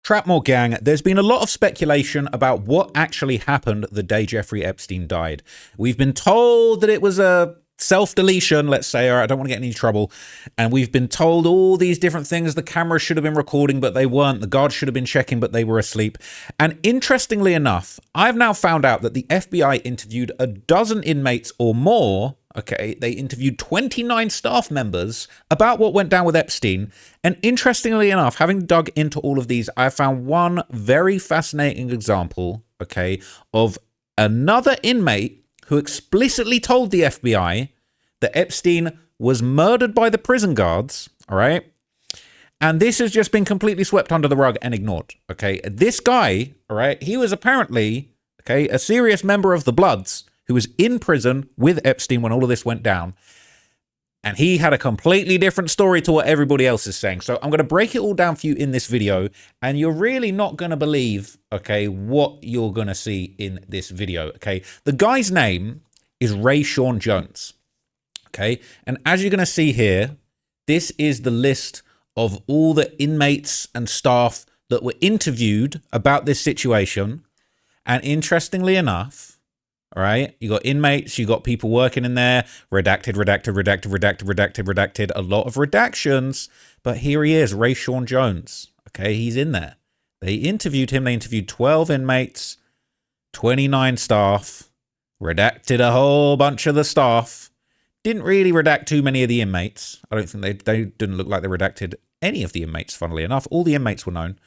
Trapmore gang, there's been a lot of speculation about what actually happened the day Jeffrey Epstein died. We've been told that it was a self-deletion, let's say, or I don't want to get in any trouble. And we've been told all these different things. The cameras should have been recording, but they weren't. The guards should have been checking, but they were asleep. And interestingly enough, I've now found out that the FBI interviewed a dozen inmates or more. Okay, they interviewed 29 staff members about what went down with Epstein. And interestingly enough, having dug into all of these, I found one very fascinating example, okay, of another inmate who explicitly told the FBI that Epstein was murdered by the prison guards, all right? And this has just been completely swept under the rug and ignored, okay? This guy, all right, he was apparently, okay, a serious member of the Bloods who was in prison with Epstein when all of this went down. And he had a completely different story to what everybody else is saying. So I'm going to break it all down for you in this video. And you're really not going to believe, okay, what you're going to see in this video, okay? The guy's name is Rayshawn Jones, okay? And as you're going to see here, this is the list of all the inmates and staff that were interviewed about this situation. And interestingly enough, all right, you got inmates, you got people working in there, redacted, a lot of redactions, but here he is, Rayshawn Jones, okay, he's in there. They interviewed him, they interviewed 12 inmates, 29 staff, redacted a whole bunch of the staff, didn't really redact too many of the inmates. I don't think they didn't look like they redacted any of the inmates, funnily enough. All the inmates were known.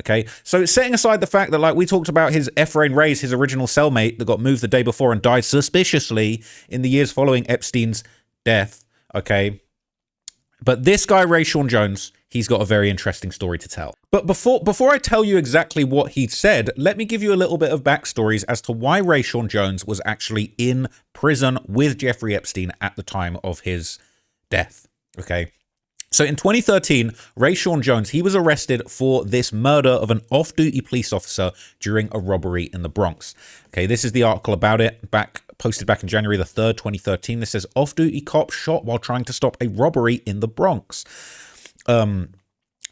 Okay, so setting aside the fact that, like we talked about, his Ephraim Reyes, his original cellmate that got moved the day before and died suspiciously in the years following Epstein's death, okay? But this guy, Rayshawn Jones, he's got a very interesting story to tell. But before I tell you exactly what he said, let me give you a little bit of backstories as to why Rayshawn Jones was actually in prison with Jeffrey Epstein at the time of his death, okay? So in 2013, Rayshawn Jones, he was arrested for this murder of an off-duty police officer during a robbery in the Bronx. Okay, this is the article about it, posted back in January the 3rd, 2013. This says, off-duty cop shot while trying to stop a robbery in the Bronx.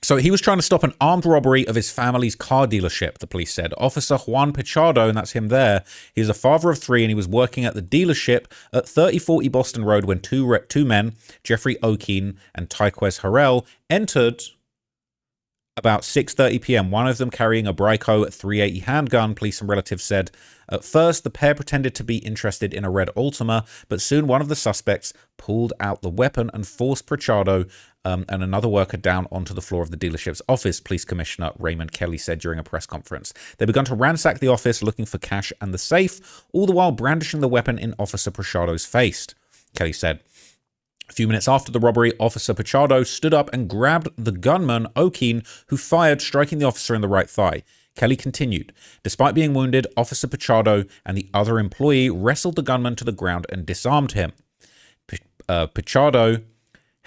So he was trying to stop an armed robbery of his family's car dealership, the police said. Officer Juan Pichado, and that's him there, he's a father of three and he was working at the dealership at 3040 Boston Road when two men, Jeffrey O'Keefe and Tyquez Harrell, entered about 6:30 p.m., one of them carrying a Bryco 380 handgun, police and relatives said. At first, the pair pretended to be interested in a red Altima, but soon one of the suspects pulled out the weapon and forced Pichado and another worker down onto the floor of the dealership's office, Police Commissioner Raymond Kelly said during a press conference. They began to ransack the office looking for cash and the safe, all the while brandishing the weapon in Officer Pichado's face, Kelly said. A few minutes after the robbery, Officer Pichado stood up and grabbed the gunman, O'Keefe, who fired, striking the officer in the right thigh. Kelly continued. Despite being wounded, Officer Pichado and the other employee wrestled the gunman to the ground and disarmed him. Pichado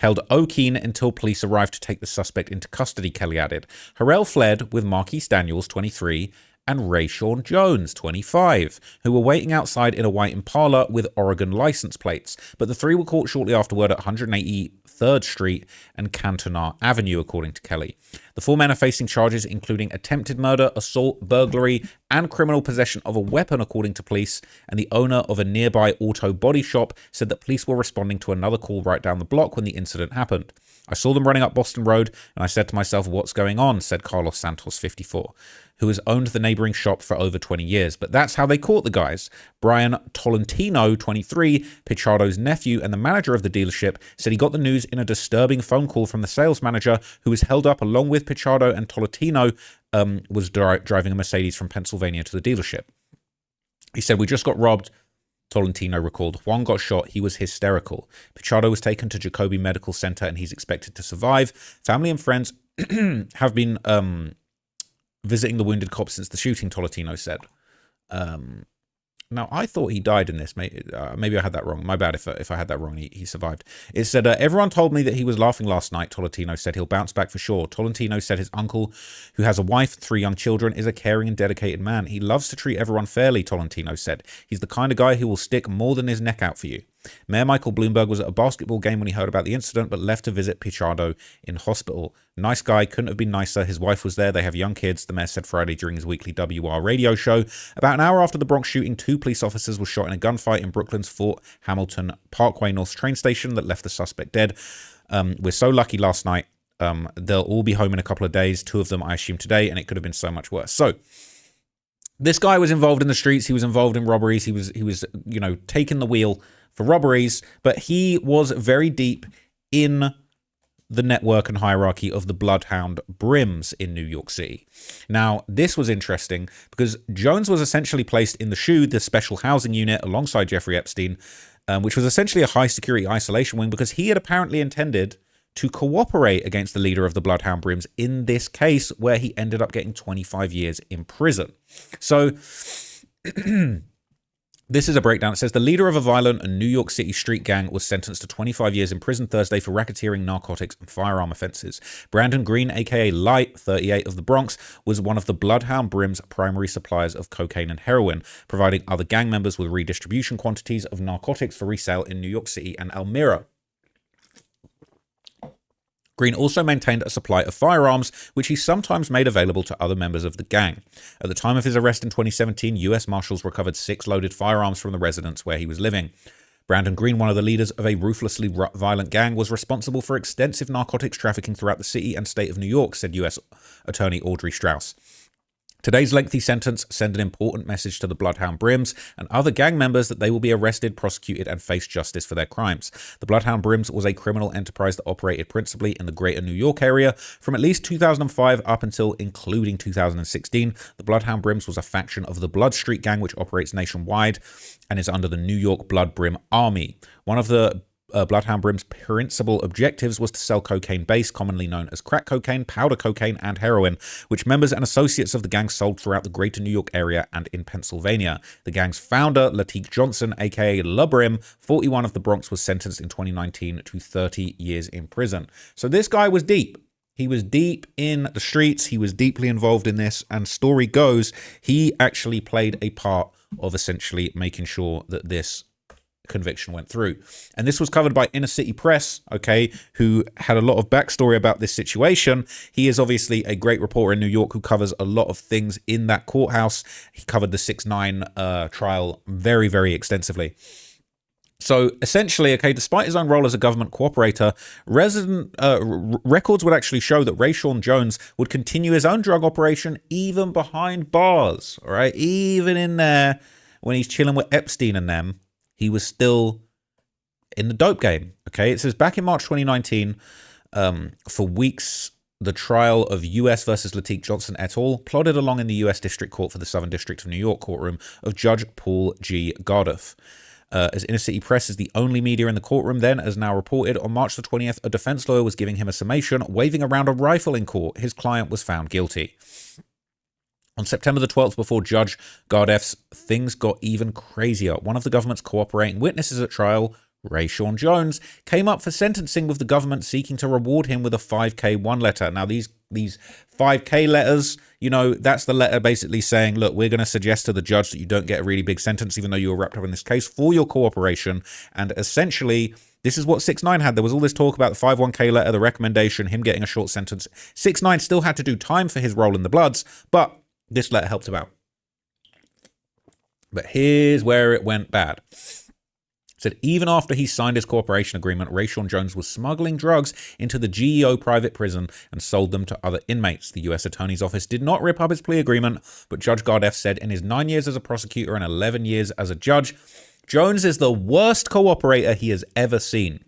held O'Keefe until police arrived to take the suspect into custody, Kelly added. Harrell fled with Marquise Daniels, 23, and Rayshawn Jones, 25, who were waiting outside in a white Impala with Oregon license plates. But the three were caught shortly afterward at 183rd Street and Cantonar Avenue, according to Kelly. The four men are facing charges including attempted murder, assault, burglary, and criminal possession of a weapon, according to police. And the owner of a nearby auto body shop said that police were responding to another call right down the block when the incident happened. I saw them running up Boston Road, and I said to myself, what's going on, said Carlos Santos, 54, who has owned the neighboring shop for over 20 years. But that's how they caught the guys. Brian Tolentino, 23, Pichado's nephew and the manager of the dealership, said he got the news in a disturbing phone call from the sales manager, who was held up along with Pichado, and Tolentino was driving a Mercedes from Pennsylvania to the dealership. He said, we just got robbed. Tolentino recalled. Juan got shot. He was hysterical. Pichado was taken to Jacoby Medical Center and he's expected to survive. Family and friends have been visiting the wounded cop since the shooting, Tolentino said. Now, I thought he died in this. Maybe I had that wrong. My bad if I had that wrong. He survived. It said, everyone told me that he was laughing last night, Tolentino said. He'll bounce back for sure. Tolentino said his uncle, who has a wife, 3 young children, is a caring and dedicated man. He loves to treat everyone fairly, Tolentino said. He's the kind of guy who will stick more than his neck out for you. Mayor Michael Bloomberg was at a basketball game when he heard about the incident, but left to visit Pichardo in hospital. Nice guy, couldn't have been nicer. His wife was there. They have young kids, the mayor said Friday during his weekly WR radio show. About an hour after the Bronx shooting, 2 police officers were shot in a gunfight in Brooklyn's Fort Hamilton Parkway North train station that left the suspect dead. We're so lucky last night. They'll all be home in a couple of days. 2 of them, I assume, today, and it could have been so much worse. So this guy was involved in the streets. He was involved in robberies. He was, taking the wheel for robberies, but he was very deep in the network and hierarchy of the Bloodhound Brims in New York City. Now, this was interesting because Jones was essentially placed in the SHU, the special housing unit, alongside Jeffrey Epstein, which was essentially a high-security isolation wing because he had apparently intended to cooperate against the leader of the Bloodhound Brims in this case, where he ended up getting 25 years in prison. So this is a breakdown. It says the leader of a violent and New York City street gang was sentenced to 25 years in prison Thursday for racketeering, narcotics, and firearm offenses. Brandon Green, aka Light, 38 of the Bronx, was one of the Bloodhound Brim's primary suppliers of cocaine and heroin, providing other gang members with redistribution quantities of narcotics for resale in New York City and Elmira. Green also maintained a supply of firearms, which he sometimes made available to other members of the gang. At the time of his arrest in 2017, U.S. Marshals recovered 6 loaded firearms from the residence where he was living. Brandon Green, one of the leaders of a ruthlessly violent gang, was responsible for extensive narcotics trafficking throughout the city and state of New York, said U.S. Attorney Audrey Strauss. Today's lengthy sentence sent an important message to the Bloodhound Brims and other gang members that they will be arrested, prosecuted, and face justice for their crimes. The Bloodhound Brims was a criminal enterprise that operated principally in the greater New York area from at least 2005 up until including 2016. The Bloodhound Brims was a faction of the Blood Street Gang, which operates nationwide and is under the New York Blood Brim Army. One of the Bloodhound Brim's principal objectives was to sell cocaine base, commonly known as crack cocaine, powder cocaine, and heroin, which members and associates of the gang sold throughout the greater New York area and in Pennsylvania. The gang's founder, Latique Johnson, aka La Brim, 41 of the Bronx, was sentenced in 2019 to 30 years in prison. So this guy was deep. He was deep in the streets. He was deeply involved in this. And story goes, he actually played a part of essentially making sure that this conviction went through. And this was covered by Inner City Press, okay, who had a lot of backstory about this situation. He is obviously a great reporter in New York who covers a lot of things in that courthouse. He covered the 6ix9ine trial very, very extensively. So essentially, okay, despite his own role as a government cooperator, records would actually show that Rayshawn Jones would continue his own drug operation even behind bars, all right? Even in there when he's chilling with Epstein and them, he was still in the dope game, okay? It says back in March 2019, for weeks, the trial of U.S. versus Latique Johnson et al. Plodded along in the U.S. District Court for the Southern District of New York courtroom of Judge Paul G. Gardoff. As Inner City Press is the only media in the courtroom then, as now reported, on March the 20th, a defense lawyer was giving him a summation, waving around a rifle in court. His client was found guilty. On September the 12th, before Judge Gardoff's, things got even crazier. One of the government's cooperating witnesses at trial, Rayshawn Jones, came up for sentencing with the government seeking to reward him with a 5K1 letter. Now, these 5K letters, that's the letter basically saying, look, we're going to suggest to the judge that you don't get a really big sentence, even though you were wrapped up in this case, for your cooperation. And essentially, this is what 6ix9ine had. There was all this talk about the 5-1K letter, the recommendation, him getting a short sentence. 6ix9ine still had to do time for his role in the Bloods, but this letter helped him out. But here's where it went bad. It said even after he signed his cooperation agreement, Rayshawn Jones was smuggling drugs into the GEO private prison and sold them to other inmates. The U.S. Attorney's Office did not rip up his plea agreement, but Judge Gardoff said in his 9 years as a prosecutor and 11 years as a judge, Jones is the worst cooperator he has ever seen.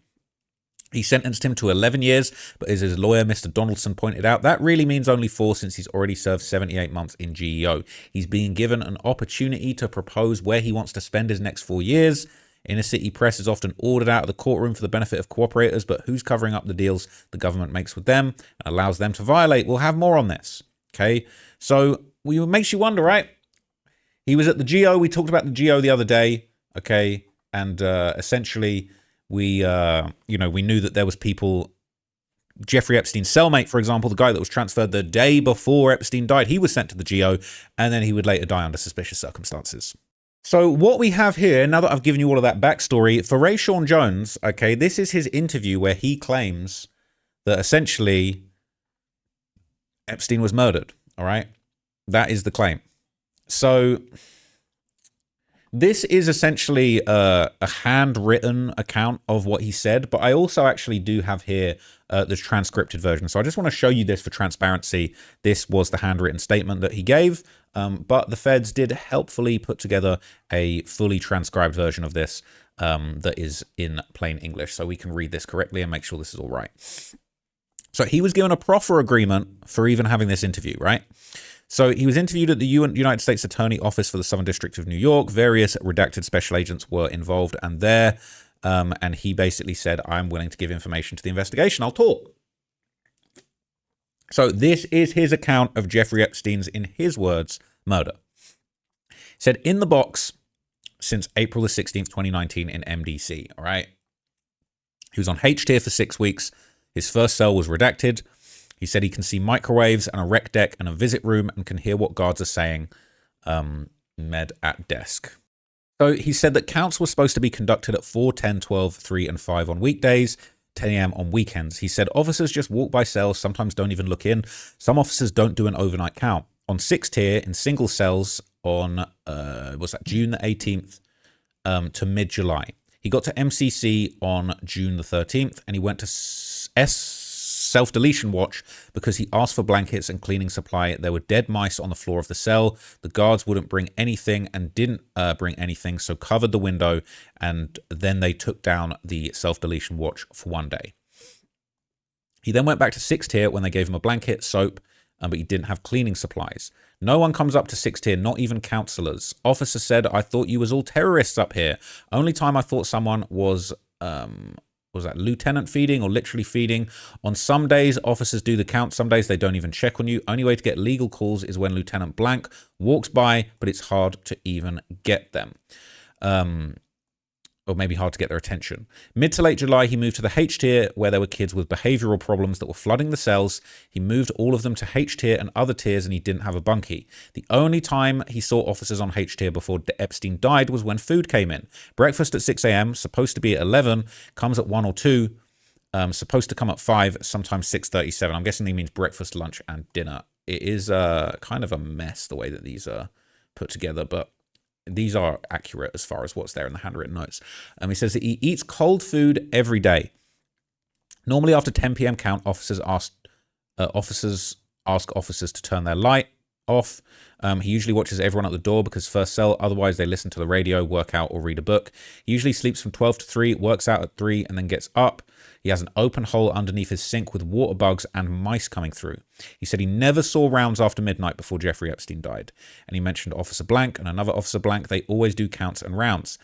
He sentenced him to 11 years, but as his lawyer, Mr. Donaldson, pointed out, that really means only 4 since he's already served 78 months in GEO. He's being given an opportunity to propose where he wants to spend his next 4 years. Inner City Press is often ordered out of the courtroom for the benefit of cooperators, but who's covering up the deals the government makes with them and allows them to violate? We'll have more on this, okay? So it makes you wonder, right? He was at the GEO. We talked about the GEO the other day, okay? And essentially, we knew that there was people. Jeffrey Epstein's cellmate, for example, the guy that was transferred the day before Epstein died, he was sent to the GEO, and then he would later die under suspicious circumstances. So what we have here, now that I've given you all of that backstory, for Rayshawn Jones, okay, this is his interview where he claims that essentially Epstein was murdered, all right? That is the claim. So this is essentially a handwritten account of what he said, but I also actually do have here the transcripted version. So I just want to show you this for transparency. This was the handwritten statement that he gave, but the feds did helpfully put together a fully transcribed version of this that is in plain English, so we can read this correctly and make sure this is all right. So he was given a proffer agreement for even having this interview, right? So he was interviewed at the United States Attorney Office for the Southern District of New York. Various redacted special agents were involved and there. And he basically said, I'm willing to give information to the investigation. I'll talk. So this is his account of Jeffrey Epstein's, in his words, murder. He said, in the box since April the 16th, 2019 in MDC. All right. He was on H tier for 6 weeks. His first cell was redacted. He said he can see microwaves and a rec deck and a visit room and can hear what guards are saying, med at desk. So he said that counts were supposed to be conducted at 4, 10, 12, 3, and 5 on weekdays, 10 a.m. on weekends. He said officers just walk by cells, sometimes don't even look in. Some officers don't do an overnight count. On 6 tier, in single cells on, was that June the 18th to mid-July. He got to MCC on June the 13th, and he went to self-deletion watch because he asked for blankets and cleaning supply. There were dead mice on the floor of the cell. The guards wouldn't bring anything and didn't bring anything, so covered the window, and then they took down the self-deletion watch for 1 day. He then went back to 6 tier when they gave him a blanket, soap, but he didn't have cleaning supplies. No one comes up to 6 tier, not even counselors. Officer said, I thought you was all terrorists up here. Only time I thought someone was that lieutenant feeding or literally feeding. On some days, officers do the count. Some days they don't even check on you. Only way to get legal calls is when Lieutenant Blank walks by, but it's hard to even get them. Or maybe hard to get their attention. Mid to late July, he moved to the H tier where there were kids with behavioral problems that were flooding the cells. He moved all of them to H tier and other tiers, and he didn't have a bunkie. The only time he saw officers on H tier before Epstein died was when food came in. Breakfast at 6 a.m., supposed to be at 11, comes at 1 or 2, supposed to come at 5, sometimes 6:37. I'm guessing he means breakfast, lunch, and dinner. It is kind of a mess the way that these are put together, but these are accurate as far as what's there in the handwritten notes. He says that he eats cold food every day. Normally after 10 p.m. count, officers ask officers to turn their light off. He usually watches everyone at the door because first cell, otherwise they listen to the radio, work out, or read a book. He usually sleeps from 12 to 3, works out at 3, and then gets up. He has an open hole underneath his sink with water bugs and mice coming through. He said he never saw rounds after midnight before Jeffrey Epstein died. And he mentioned Officer Blank and another Officer Blank. They always do counts and rounds.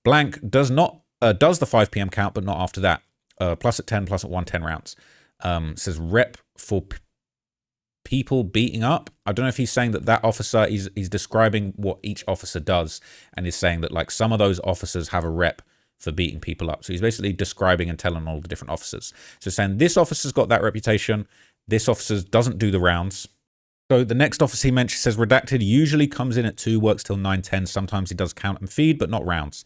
Blank does the 5 p.m. count, but not after that. Plus at 10, plus at 1, 10 rounds. Says rep for people beating up. I don't know if he's saying that officer, he's describing what each officer does, and is saying that like some of those officers have a rep for beating people up. So he's basically describing and telling all the different officers. So saying this officer's got that reputation, this officer doesn't do the rounds. So the next officer he mentioned says redacted usually comes in at 2, works till 9, 10. Sometimes he does count and feed, but not rounds.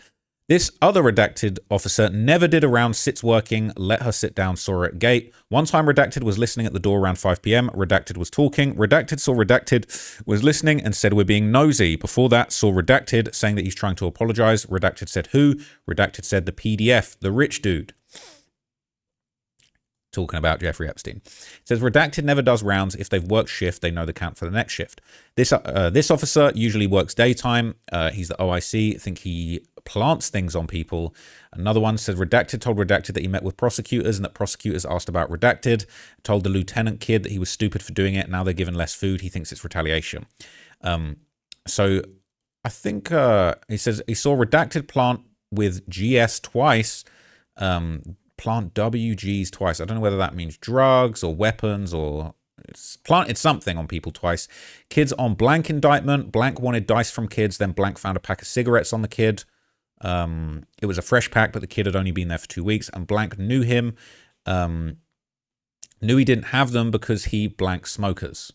This other redacted officer never did a round, sits working, let her sit down, saw her at gate. One time redacted was listening at the door around 5 p.m. Redacted was talking. Redacted saw redacted was listening and said we're being nosy. Before that, saw redacted saying that he's trying to apologize. Redacted said who? Redacted said the PDF, the rich dude. Talking about Jeffrey Epstein. It says redacted never does rounds. If they've worked shift, they know the count for the next shift. This officer usually works daytime. He's the OIC. I think he plants things on people. Another one said redacted told redacted that he met with prosecutors and that prosecutors asked about redacted. Told the lieutenant kid that he was stupid for doing it. Now they're given less food. He thinks it's retaliation. So I think he says he saw redacted plant with GS twice. Plant WGs twice. I don't know whether that means drugs or weapons or planted something on people twice. Kids on blank indictment. Blank wanted dice from kids. Then blank found a pack of cigarettes on the kid. It was a fresh pack, but the kid had only been there for 2 weeks. And blank knew him. Knew he didn't have them because he blank smokers.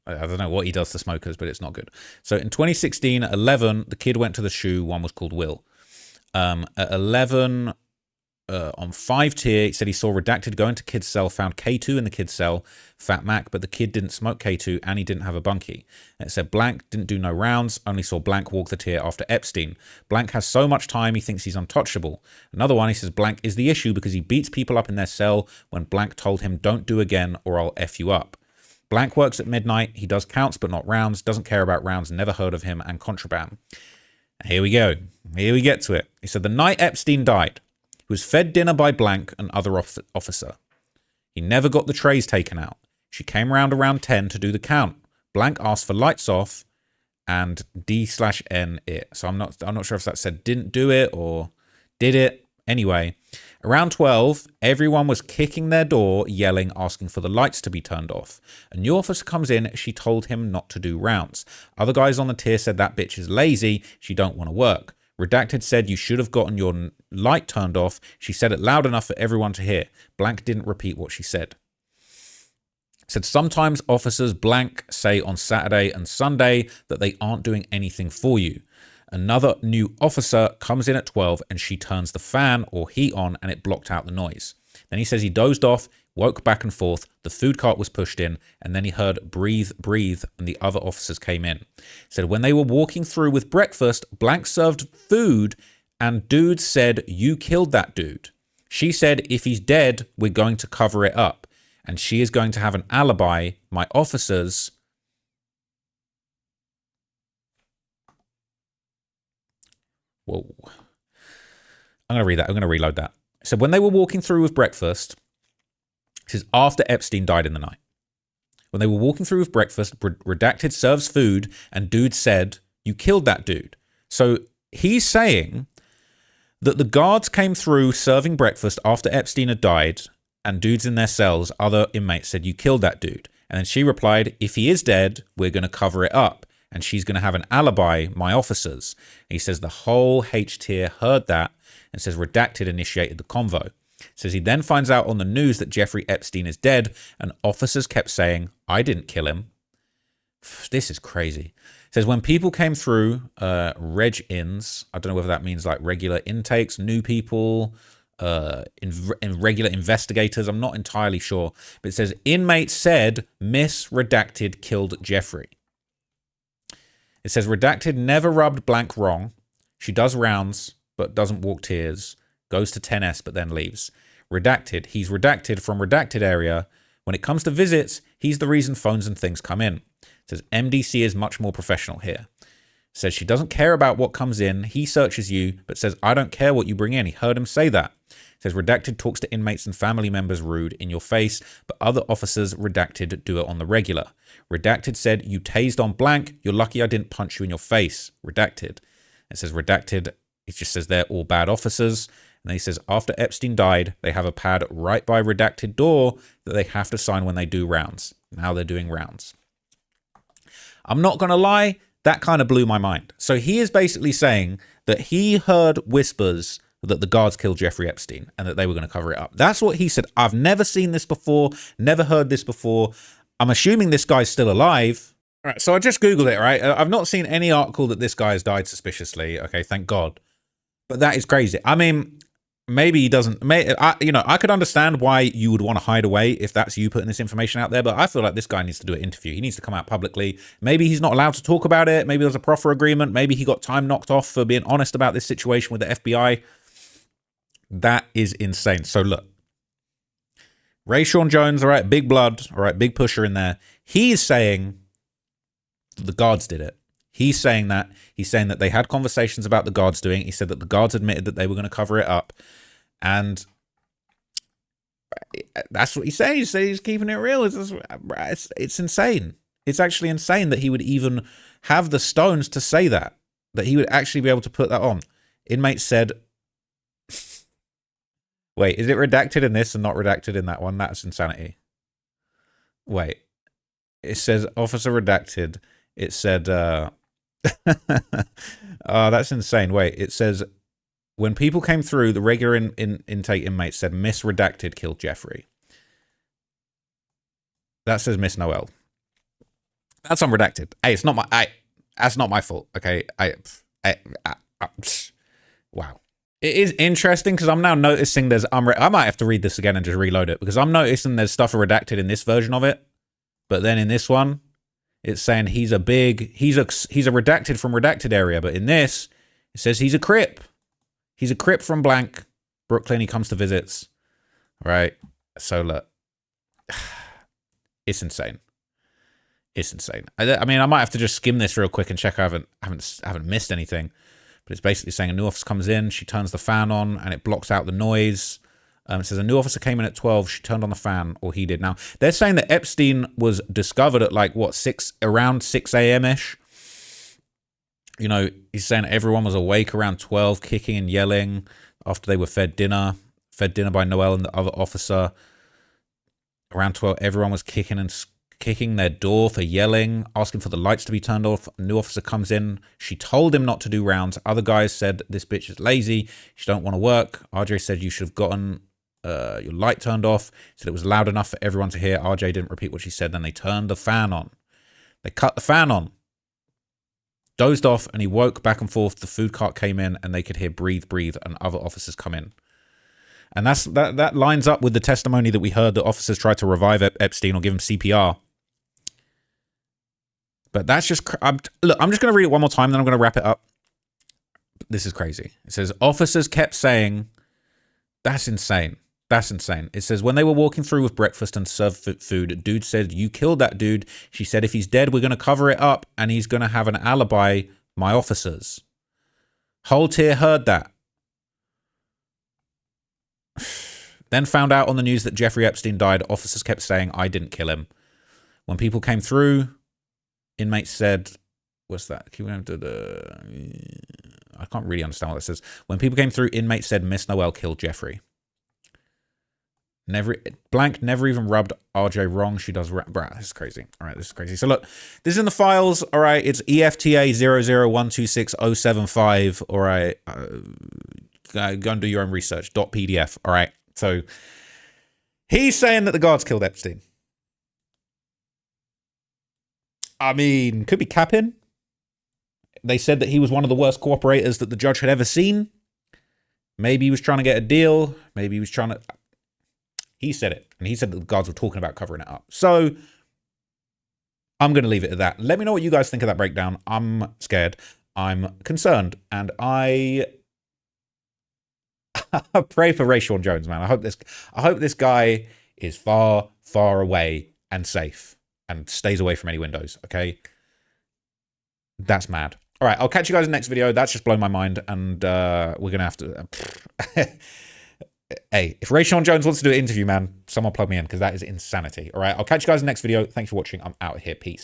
I don't know what he does to smokers, but it's not good. So in 2016, at 11, the kid went to the shoe. One was called Will. At 11, on 5 tier, he said he saw Redacted go into kid's cell, found K2 in the kid's cell, Fat Mac, but the kid didn't smoke K2 and he didn't have a bunkie. And it said Blank didn't do no rounds, only saw Blank walk the tier after Epstein. Blank has so much time, he thinks he's untouchable. Another one, he says Blank is the issue because he beats people up in their cell when Blank told him don't do again or I'll F you up. Blank works at midnight, he does counts but not rounds, doesn't care about rounds, never heard of him, and contraband. Here we go. Here we get to it. He said the night Epstein died, he was fed dinner by Blank, and other officer. He never got the trays taken out. She came around 10 to do the count. Blank asked for lights off and D/N it. So I'm not sure if that said didn't do it or did it. Anyway, around 12, everyone was kicking their door, yelling, asking for the lights to be turned off. A new officer comes in. She told him not to do rounds. Other guys on the tier said that bitch is lazy. She don't want to work. Redacted said you should have gotten your light turned off. She said it loud enough for everyone to hear. Blank didn't repeat what she said. Said sometimes officers Blank say on Saturday and Sunday that they aren't doing anything for you. Another new officer comes in at 12 and she turns the fan or heat on and it blocked out the noise. Then he says he dozed off, woke back and forth, the food cart was pushed in, and then he heard breathe, breathe, and the other officers came in. Said when they were walking through with breakfast, Blank served food, and dude said, you killed that dude. She said, if he's dead, we're going to cover it up, and she is going to have an alibi. My officers... Whoa. I'm going to read that. I'm going to reload that. So when they were walking through with breakfast... This is after Epstein died in the night. When they were walking through with breakfast, Redacted serves food, and dude said, you killed that dude. So he's saying that the guards came through serving breakfast after Epstein had died, and dudes in their cells, other inmates said, you killed that dude. And then she replied, if he is dead, we're going to cover it up. And she's going to have an alibi, my officers. And he says the whole H tier heard that and says Redacted initiated the convo. Says he then finds out on the news that Jeffrey Epstein is dead, and officers kept saying, I didn't kill him. This is crazy. Says when people came through, reg-ins, I don't know whether that means like regular intakes, new people, regular investigators, I'm not entirely sure. But it says inmates said Miss Redacted killed Jeffrey. It says Redacted never rubbed Blank wrong. She does rounds, but doesn't walk tiers. Goes to 10S, but then leaves. Redacted. He's redacted from redacted area. When it comes to visits, he's the reason phones and things come in. Says MDC is much more professional here. Says she doesn't care about what comes in. He searches you, but says, I don't care what you bring in. He heard him say that. Says Redacted talks to inmates and family members rude in your face, but other officers Redacted do it on the regular. Redacted said, you tased on Blank. You're lucky I didn't punch you in your face. Redacted. It says Redacted. It just says they're all bad officers. And then he says, after Epstein died, they have a pad right by Redacted door that they have to sign when they do rounds. Now they're doing rounds. I'm not going to lie, that kind of blew my mind. So he is basically saying that he heard whispers that the guards killed Jeffrey Epstein and that they were going to cover it up. That's what he said. I've never seen this before, never heard this before. I'm assuming this guy's still alive. All right, so I just Googled it, right? I've not seen any article that this guy has died suspiciously. Okay, thank God. But that is crazy. I mean... Maybe he doesn't, I could understand why you would want to hide away if that's you putting this information out there, but I feel like this guy needs to do an interview. He needs to come out publicly. Maybe he's not allowed to talk about it. Maybe there's a proffer agreement. Maybe he got time knocked off for being honest about this situation with the FBI. That is insane. So look, Rayshawn Jones, all right, big blood, all right, big pusher in there. He's saying the guards did it. He's saying that. He's saying that they had conversations about the guards doing it. He said that the guards admitted that they were going to cover it up. And that's what he's saying. He's keeping it real. It's insane. It's actually insane that he would even have the stones to say that. That he would actually be able to put that on. Inmates said... Wait, is it redacted in this and not redacted in that one? That's insanity. Wait. It says officer redacted. It said... oh, that's insane. Wait, it says... When people came through, the regular intake inmates said Miss Redacted killed Jeffrey. That says Miss Noel. That's unredacted. Hey, it's not my. That's not my fault. Okay. Wow. It is interesting because I'm now noticing there's I might have to read this again and just reload it because I'm noticing there's stuff redacted in this version of it, but then in this one, it's saying he's a redacted from redacted area, but in this, it says he's a Crip. He's a Crip from blank Brooklyn. He comes to visits. Right. So look, it's insane. It's insane. I mean, I might have to just skim this real quick and check I haven't missed anything. But it's basically saying a new officer comes in, she turns the fan on, and it blocks out the noise. It says a new officer came in at 12, she turned on the fan, or he did. Now, they're saying that Epstein was discovered at like, what, around 6 a.m.-ish? You know, he's saying everyone was awake around 12, kicking and yelling after they were fed dinner by Noel and the other officer. Around 12, everyone was kicking their door for yelling, asking for the lights to be turned off. A new officer comes in. She told him not to do rounds. Other guys said, this bitch is lazy. She don't want to work. RJ said you should have gotten your light turned off. He said it was loud enough for everyone to hear. RJ didn't repeat what she said. Then they turned the fan on. They cut the fan on. Dozed off and he woke back and forth. The food cart came in and they could hear breathe, breathe, and other officers come in. And that lines up with the testimony that we heard that officers tried to revive Epstein or give him CPR. But that's just, look, I'm just going to read it one more time, then I'm going to wrap it up. This is crazy. It says, officers kept saying, that's insane. That's insane. It says, when they were walking through with breakfast and served food, dude said, you killed that dude. She said, if he's dead, we're going to cover it up and he's going to have an alibi, my officers. Whole tier heard that. Then found out on the news that Jeffrey Epstein died. Officers kept saying, I didn't kill him. When people came through, inmates said, what's that? I can't really understand what it says. When people came through, inmates said Miss Noel killed Jeffrey. Never even rubbed RJ wrong. She does. Bruh, this is crazy. All right, this is crazy. So look, this is in the files. All right, it's EFTA 00126.075. All right, go and do your own research. .pdf. All right, so he's saying that the guards killed Epstein. I mean, could be capping. They said that he was one of the worst cooperators that the judge had ever seen. Maybe he was trying to get a deal. Maybe he was trying to... He said it. And he said that the guards were talking about covering it up. So, I'm going to leave it at that. Let me know what you guys think of that breakdown. I'm scared. I'm concerned. And I pray for Rayshawn Jones, man. I hope this guy is far, far away and safe. And stays away from any windows, okay? That's mad. All right, I'll catch you guys in the next video. That's just blown my mind, and we're going to have to... Hey, if Rayshawn Jones wants to do an interview, man, someone plug me in, because that is insanity. All right, I'll catch you guys in the next video. Thanks for watching. I'm out of here. Peace.